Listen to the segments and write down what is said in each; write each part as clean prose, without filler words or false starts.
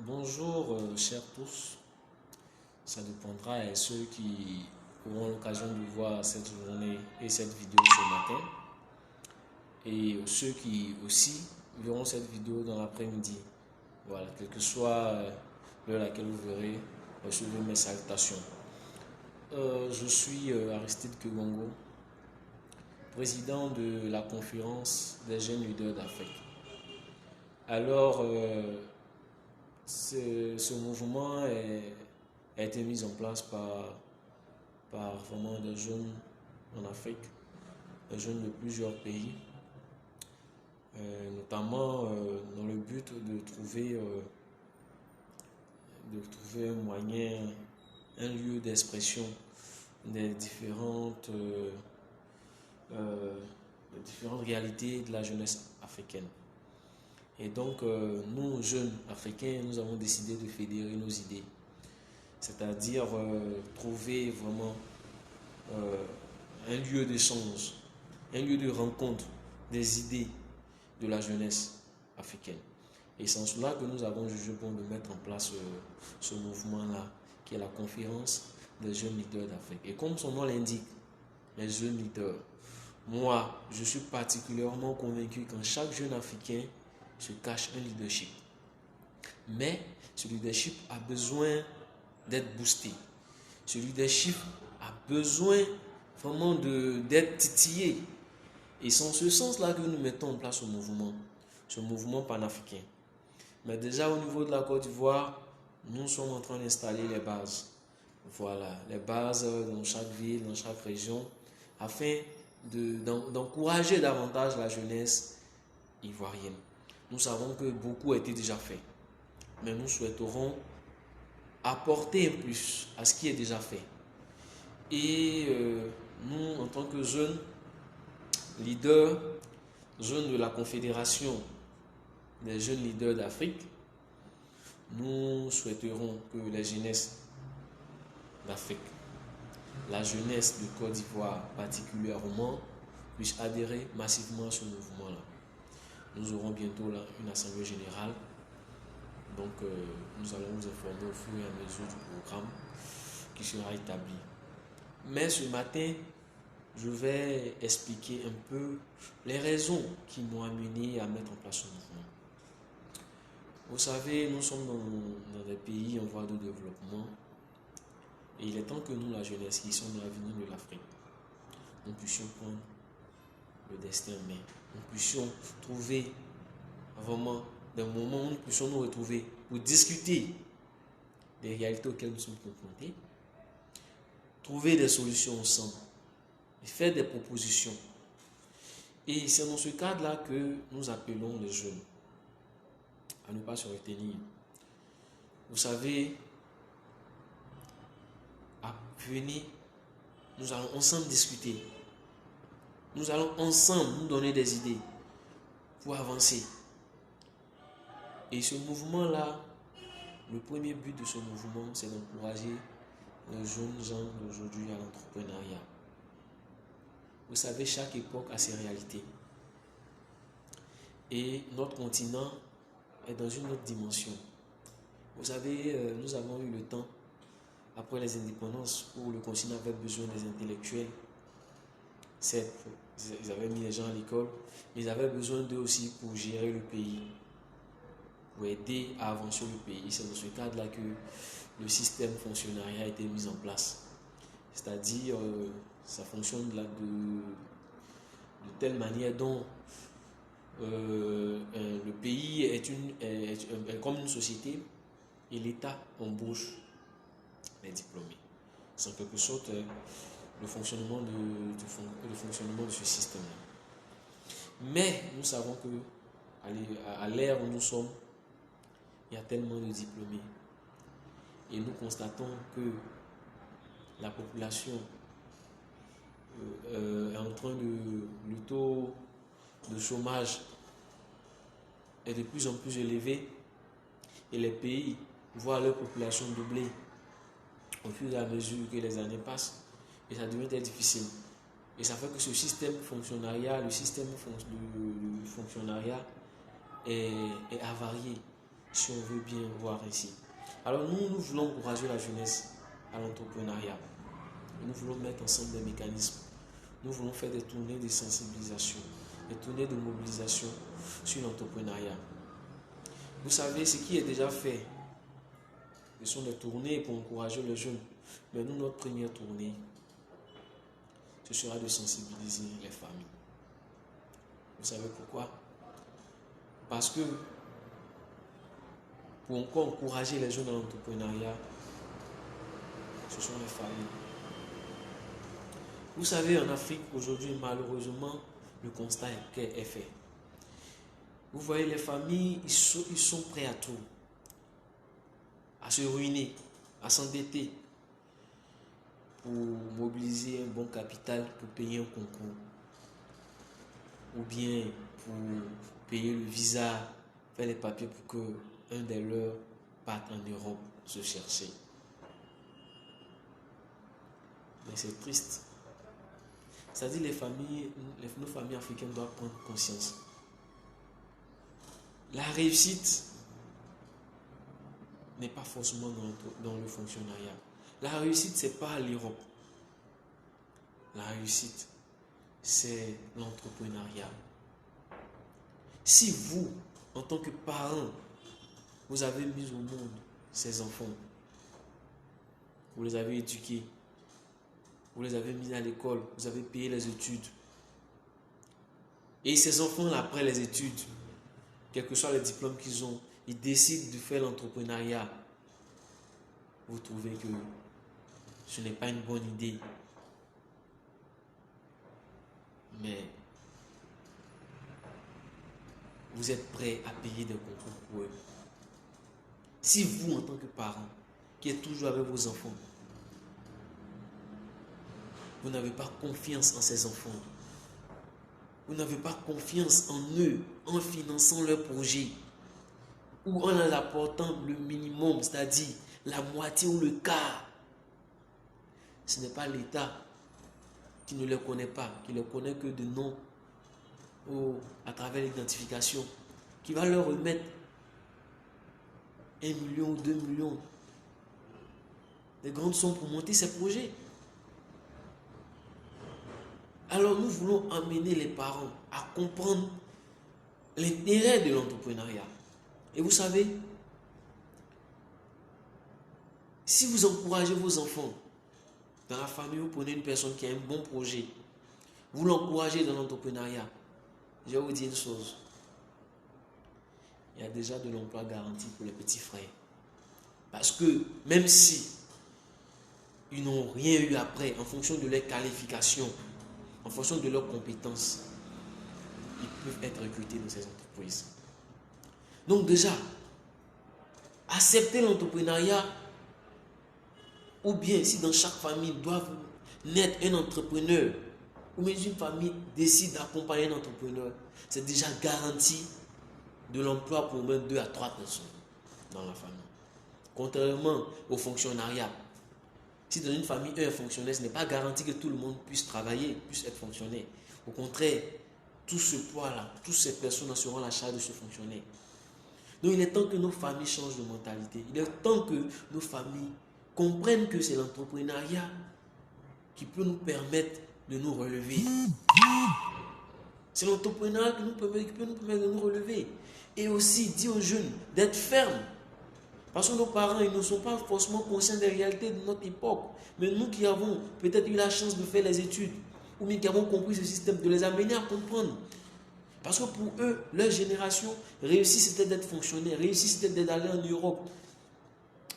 Bonjour, chers tous. Ça dépendra de ceux qui auront l'occasion de voir cette journée et cette vidéo ce matin. Et ceux qui aussi verront cette vidéo dans l'après-midi. Voilà, quelle que soit l'heure à laquelle vous verrez, recevez mes salutations. Je suis Aristide Kegongo, président de la conférence des jeunes leaders d'Afrique. Alors, ce mouvement a été mis en place par vraiment des jeunes en Afrique, des jeunes de plusieurs pays, notamment dans le but de trouver un moyen, un lieu d'expression des différentes réalités de la jeunesse africaine. Et donc, nous, jeunes africains, nous avons décidé de fédérer nos idées. C'est-à-dire trouver vraiment un lieu d'échange, un lieu de rencontre des idées de la jeunesse africaine. Et c'est en cela que nous avons jugé bon de mettre en place ce mouvement-là, qui est la conférence des jeunes leaders d'Afrique. Et comme son nom l'indique, les jeunes leaders, moi, je suis particulièrement convaincu qu'en chaque jeune africain se cache un leadership. Mais ce leadership a besoin d'être boosté. Ce leadership a besoin vraiment d'être titillé. Et c'est en ce sens-là que nous mettons en place ce mouvement panafricain. Mais déjà au niveau de la Côte d'Ivoire, nous sommes en train d'installer les bases. Voilà, les bases dans chaque ville, dans chaque région, afin d'encourager davantage la jeunesse ivoirienne. Nous savons que beaucoup a été déjà fait, mais nous souhaiterons apporter un plus à ce qui est déjà fait. Et nous, en tant que jeunes leaders, jeunes de la Confédération des jeunes leaders d'Afrique, nous souhaiterons que la jeunesse d'Afrique, la jeunesse de Côte d'Ivoire particulièrement, puisse adhérer massivement à ce mouvement-là. Nous aurons bientôt là une assemblée générale. Donc, nous allons vous informer au fur et à mesure du programme qui sera établi. Mais ce matin, je vais expliquer un peu les raisons qui m'ont amené à mettre en place ce mouvement. Vous savez, nous sommes dans des pays en voie de développement. Et il est temps que nous, la jeunesse, qui sommes l'avenir de l'Afrique, nous puissions prendre le destin en main. Nous puissions trouver vraiment des moments où nous puissions nous retrouver pour discuter des réalités auxquelles nous sommes confrontés, trouver des solutions ensemble et faire des propositions. Et c'est dans ce cadre-là que nous appelons les jeunes à ne pas se retenir. Vous savez, venez, nous allons ensemble discuter. Nous allons ensemble nous donner des idées pour avancer. Et ce mouvement-là, le premier but de ce mouvement, c'est d'encourager les jeunes gens d'aujourd'hui à l'entrepreneuriat. Vous savez, chaque époque a ses réalités. Et notre continent est dans une autre dimension. Vous savez, nous avons eu le temps, après les indépendances, où le continent avait besoin des intellectuels. Certes, ils avaient mis les gens à l'école, mais ils avaient besoin d'eux aussi pour gérer le pays, pour aider à avancer le pays. C'est dans ce cadre-là que le système fonctionnariat a été mis en place. C'est-à-dire, ça fonctionne de telle manière dont le pays est comme une société et l'État embauche les diplômés. C'est en quelque sorte le fonctionnement de ce système-là. Mais nous savons que à l'ère où nous sommes, il y a tellement de diplômés. Et nous constatons que la population est en train le taux de chômage est de plus en plus élevé et les pays voient leur population doubler au fur et à mesure que les années passent et ça devient très difficile. Et ça fait que ce système fonctionnariat, le système de fonctionnariat est avarié. si on veut bien voir ici. Alors nous voulons encourager la jeunesse à l'entrepreneuriat. Nous voulons mettre ensemble des mécanismes. Nous voulons faire des tournées de sensibilisation, des tournées de mobilisation sur l'entrepreneuriat. Vous savez, ce qui est déjà fait, ce sont des tournées pour encourager les jeunes. Mais nous, notre première tournée, ce sera de sensibiliser les familles. Vous savez pourquoi? Parce que pour encore encourager les jeunes à l'entrepreneuriat, ce sont les familles. Vous savez, en Afrique, aujourd'hui, malheureusement, le constat est fait. Vous voyez, les familles, ils sont prêts à tout. À se ruiner, à s'endetter pour mobiliser un bon capital pour payer un concours. Ou bien pour payer le visa, faire les papiers pour qu'un des leurs parte en Europe se chercher. Mais c'est triste. C'est-à-dire nos familles africaines doivent prendre conscience. La réussite n'est pas forcément dans le fonctionnariat. La réussite, ce n'est pas l'Europe. La réussite, c'est l'entrepreneuriat. Si vous, en tant que parent, vous avez mis au monde ces enfants, vous les avez éduqués, vous les avez mis à l'école, vous avez payé les études, et ces enfants, après les études, quels que soient les diplômes qu'ils ont, ils décident de faire l'entrepreneuriat, vous trouvez que ce n'est pas une bonne idée. Mais vous êtes prêt à payer des concours pour eux. Si vous, en tant que parent, qui êtes toujours avec vos enfants, vous n'avez pas confiance en ces enfants, vous n'avez pas confiance en eux, en finançant leurs projets, ou en leur apportant le minimum, c'est-à-dire la moitié ou le quart, ce n'est pas l'État qui ne les connaît pas, qui ne les connaît que de nom, ou à travers l'identification, qui va leur remettre 1 million ou 2 millions, des grandes sommes pour monter ces projets. Alors nous voulons amener les parents à comprendre l'intérêt de l'entrepreneuriat. Et vous savez, si vous encouragez vos enfants, dans la famille, vous prenez une personne qui a un bon projet, vous l'encouragez dans l'entrepreneuriat, je vais vous dire une chose. Il y a déjà de l'emploi garanti pour les petits frères. Parce que même si ils n'ont rien eu après, en fonction de leurs qualifications, en fonction de leurs compétences, ils peuvent être recrutés dans ces entreprises. Donc déjà, accepter l'entrepreneuriat, ou bien si dans chaque famille doit naître un entrepreneur, ou bien une famille décide d'accompagner un entrepreneur, c'est déjà garanti de l'emploi pour au moins 2 à 3 personnes dans la famille. Contrairement au fonctionnariat, si dans une famille un fonctionnaire, ce n'est pas garanti que tout le monde puisse travailler, puisse être fonctionnaire. Au contraire, tout ce poids-là, toutes ces personnes seront à la charge de ce fonctionnaire. Donc il est temps que nos familles changent de mentalité. Il est temps que nos familles comprennent que c'est l'entrepreneuriat qui peut nous permettre de nous relever. C'est l'entrepreneuriat qui peut nous permettre de nous relever. Et aussi, dire aux jeunes d'être fermes. Parce que nos parents, ils ne sont pas forcément conscients des réalités de notre époque. Mais nous qui avons peut-être eu la chance de faire les études, ou bien qui avons compris ce système, de les amener à comprendre. Parce que pour eux, leur génération, réussir c'était d'être fonctionnaire, réussir c'était d'aller en Europe.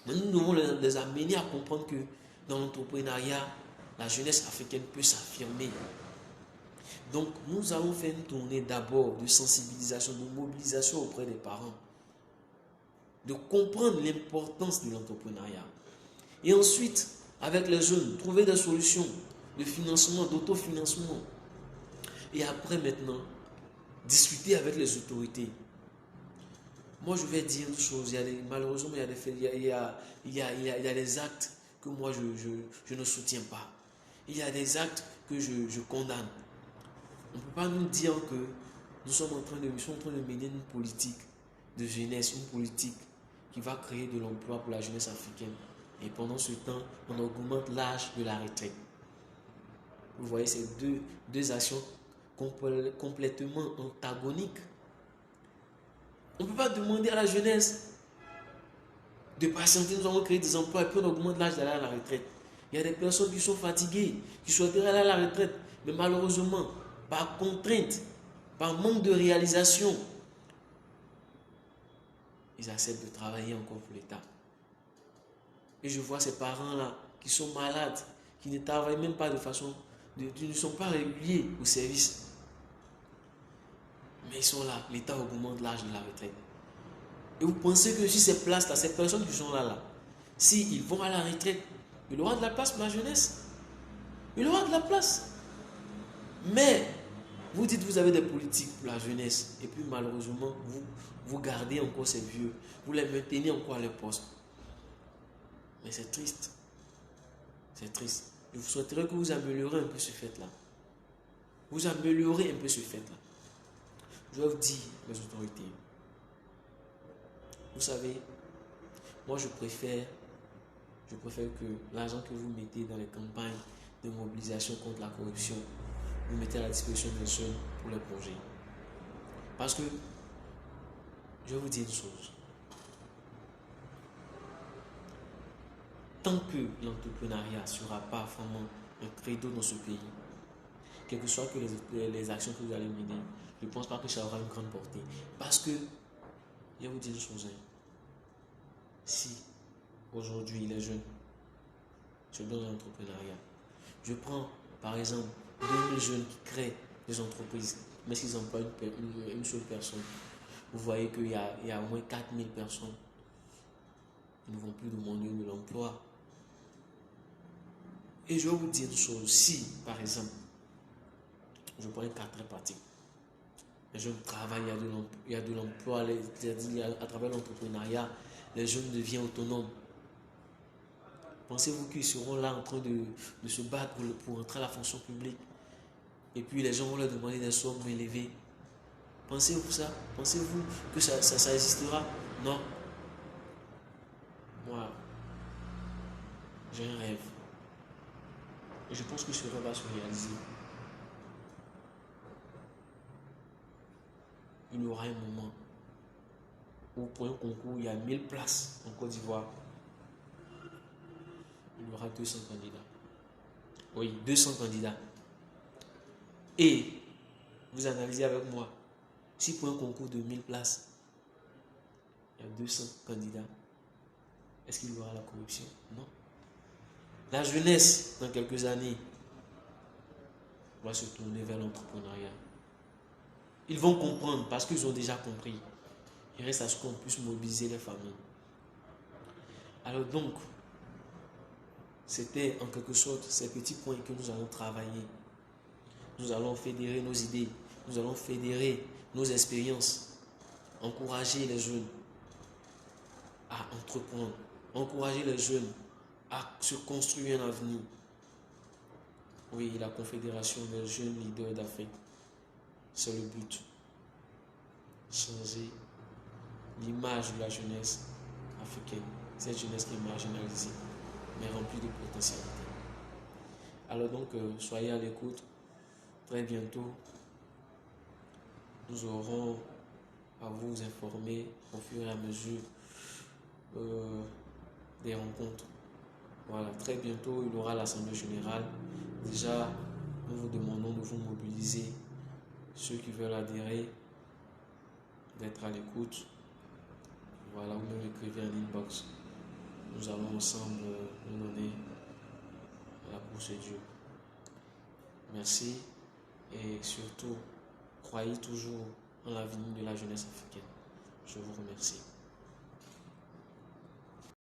Mais nous devons les amener à comprendre que dans l'entrepreneuriat, la jeunesse africaine peut s'affirmer. Donc, nous allons faire une tournée d'abord de sensibilisation, de mobilisation auprès des parents. De comprendre l'importance de l'entrepreneuriat. Et ensuite, avec les jeunes, trouver des solutions de financement, d'autofinancement. Et après, maintenant, discuter avec les autorités. Moi, je vais dire une chose. Malheureusement, il y a des faits, il y a des actes que moi, je ne soutiens pas. Il y a des actes que je condamne. On ne peut pas nous dire que nous sommes en train de mener une politique de jeunesse, une politique qui va créer de l'emploi pour la jeunesse africaine. Et pendant ce temps, on augmente l'âge de la retraite. Vous voyez ces deux actions complètement antagoniques. On ne peut pas demander à la jeunesse de patienter, nous allons créer des emplois et puis on augmente l'âge d'aller à la retraite. Il y a des personnes qui sont fatiguées, qui souhaiteraient aller à la retraite, mais malheureusement, par contrainte, par manque de réalisation, ils acceptent de travailler encore pour l'État. Et je vois ces parents-là qui sont malades, qui ne travaillent même pas de façon, qui ne sont pas réguliers au service. Mais ils sont là, l'État augmente l'âge de la retraite. Et vous pensez que si ces places-là, ces personnes qui sont là, s'ils vont à la retraite, il aura de la place pour la jeunesse. Il aura de la place. Mais vous dites que vous avez des politiques pour la jeunesse et puis malheureusement, vous gardez encore ces vieux. Vous les maintenez encore à leur poste. Mais c'est triste. C'est triste. Je vous souhaiterais que vous améliorez un peu ce fait-là. Vous améliorez un peu ce fait-là. Je dois vous dire, les autorités, vous savez, moi je préfère que l'argent que vous mettez dans les campagnes de mobilisation contre la corruption, vous mettez à la disposition des jeunes pour les projets. Parce que, je vais vous dire une chose. Tant que l'entrepreneuriat ne sera pas vraiment un credo dans ce pays, quelles que soient les actions que vous allez mener, je ne pense pas que ça aura une grande portée. Parce que, je vais vous dire une chose. Si aujourd'hui les jeunes se donnent à l'entrepreneuriat, je prends par exemple 2000 jeunes qui créent des entreprises, mais s'ils emploient une seule personne, vous voyez qu'il y a au moins 4000 personnes qui ne vont plus demander de l'emploi. Et je vais vous dire une chose, si par exemple, je prends un cas très pratique, les jeunes travaillent, il y a de l'emploi, à travers l'entrepreneuriat, les jeunes deviennent autonomes. Pensez-vous qu'ils seront là en train de se battre pour entrer à la fonction publique? Et puis les gens vont leur demander des sommes élevées. Pensez-vous ça? Pensez-vous que ça existera? Non. Moi, j'ai un rêve. Et je pense que ce rêve va se réaliser. Il y aura un moment où pour un concours, il y a 1000 places en Côte d'Ivoire. Il y aura 200 candidats. Oui, 200 candidats. Et vous analysez avec moi, si pour un concours de 1000 places, il y a 200 candidats, est-ce qu'il y aura la corruption? Non. La jeunesse, dans quelques années, va se tourner vers l'entrepreneuriat. Ils vont comprendre parce qu'ils ont déjà compris. Il reste à ce qu'on puisse mobiliser les familles. Alors donc, c'était en quelque sorte ces petits points que nous allons travailler. Nous allons fédérer nos idées, nous allons fédérer nos expériences, encourager les jeunes à entreprendre, encourager les jeunes à se construire un avenir. Oui, la Confédération des jeunes leaders d'Afrique, c'est le but. Changer l'image de la jeunesse africaine, cette jeunesse qui est marginalisée, mais remplie de potentialités. Alors donc, soyez à l'écoute. Très bientôt, nous aurons à vous informer au fur et à mesure des rencontres. Voilà, très bientôt, il y aura l'Assemblée générale. Déjà, nous vous demandons de vous mobiliser, ceux qui veulent adhérer, d'être à l'écoute. Voilà, vous me l'écrivez en inbox. Nous allons ensemble nous donner la procédure. Merci et surtout, croyez toujours en l'avenir de la jeunesse africaine. Je vous remercie.